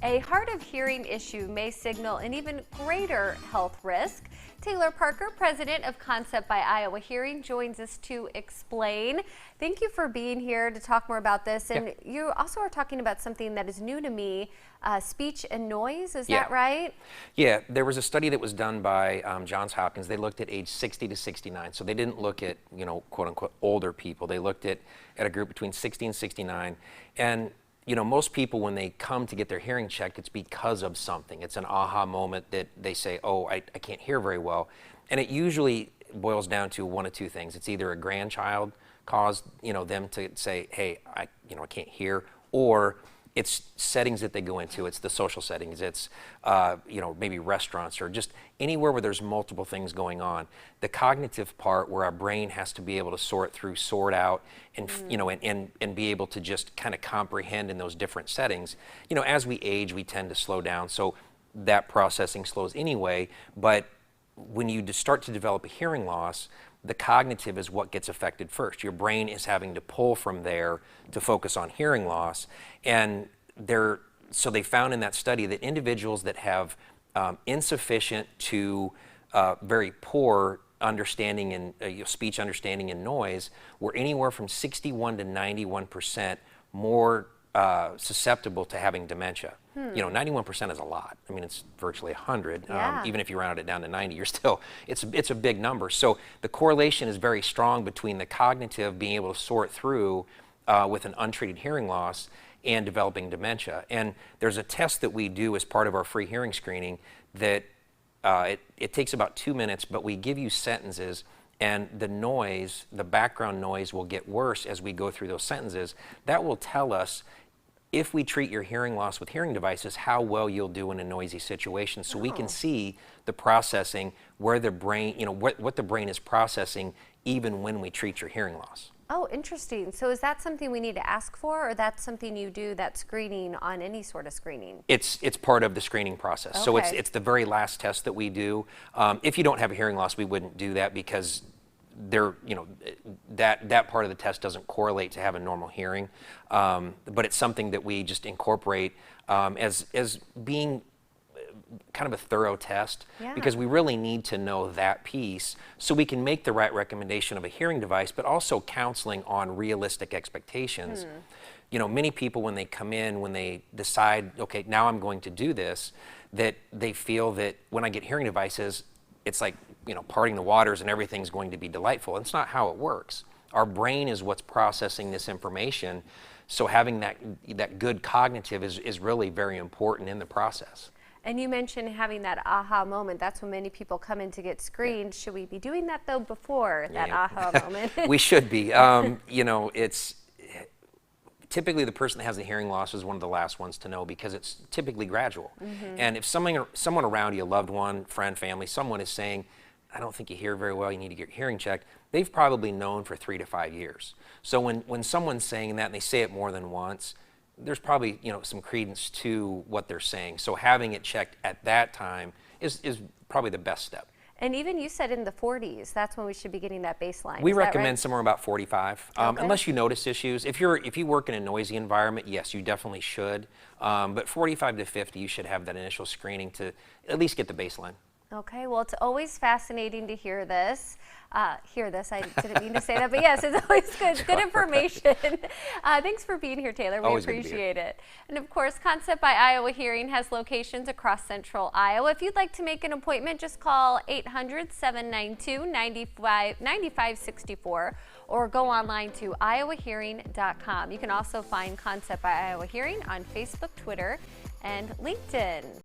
A hard of hearing issue may signal an even greater health risk. Taylor Parker, president of ConceptByIowaHearing, joins us to explain. Thank you for being here to talk more about this. And you also are talking about something that is new to me, speech and noise, is that right? Yeah, there was a study that was done by Johns Hopkins. They looked at age 60 to 69. So they didn't look at, quote unquote, older people. They looked at a group between 60 and 69. And most people, when they come to get their hearing checked, it's because of something. It's an aha moment that they say, oh, I can't hear very well. And it usually boils down to one of two things. It's either a grandchild caused, them to say, hey, I can't hear, or it's settings that they go into. It's the social settings. It's, maybe restaurants or just anywhere where there's multiple things going on. The cognitive part, where our brain has to be able to sort out, and and be able to just kind of comprehend in those different settings. As we age, we tend to slow down, so that processing slows anyway. But when you start to develop a hearing loss, the cognitive is what gets affected first. Your brain is having to pull from there to focus on hearing loss. And so they found in that study that individuals that have insufficient to very poor understanding and speech understanding and noise were anywhere from 61 to 91% more susceptible to having dementia. 91% is a lot. I mean, it's virtually 100. Even if you round it down to 90, you're still, it's a big number. So the correlation is very strong between the cognitive being able to sort through with an untreated hearing loss and developing dementia. And there's a test that we do as part of our free hearing screening that it takes about 2 minutes, but we give you sentences, and the noise, the background noise, will get worse as we go through those sentences. That will tell us, if we treat your hearing loss with hearing devices, how well you'll do in a noisy situation. So we can see the processing, where the brain, what the brain is processing even when we treat your hearing loss. Oh, interesting. So is that something we need to ask for, or that's something you do, that screening on any sort of screening? It's part of the screening process. Okay. So it's the very last test that we do. If you don't have a hearing loss, we wouldn't do that, because that part of the test doesn't correlate to having normal hearing. But it's something that we just incorporate as being kind of a thorough test, because we really need to know that piece so we can make the right recommendation of a hearing device, but also counseling on realistic expectations. Many people, when they come in, when they decide, okay, now I'm going to do this, that they feel that when I get hearing devices, it's like, parting the waters and everything's going to be delightful. And it's not how it works. Our brain is what's processing this information, so having that good cognitive is really very important in the process. And you mentioned having that aha moment. That's when many people come in to get screened. Should we be doing that, though, before that aha moment? We should be. It's typically the person that has a hearing loss is one of the last ones to know, because it's typically gradual. And if someone around you, a loved one, friend, family, someone is saying, I don't think you hear very well, you need to get your hearing checked, they've probably known for 3 to 5 years. So when someone's saying that and they say it more than once, there's probably some credence to what they're saying. So having it checked at that time is probably the best step. And even you said in the 40s, that's when we should be getting that baseline. We recommend somewhere about 45, Okay. unless you notice issues. If you work in a noisy environment, yes, you definitely should. But 45 to 50, you should have that initial screening to at least get the baseline. Okay, well, it's always fascinating to hear this. I didn't mean to say that, but yes, it's always good information. Thanks for being here, Taylor. We Always appreciate it. And of course, ConceptByIowaHearing has locations across central Iowa. If you'd like to make an appointment, just call 800-792-9564 or go online to iowahearing.com. You can also find ConceptByIowaHearing on Facebook, Twitter, and LinkedIn.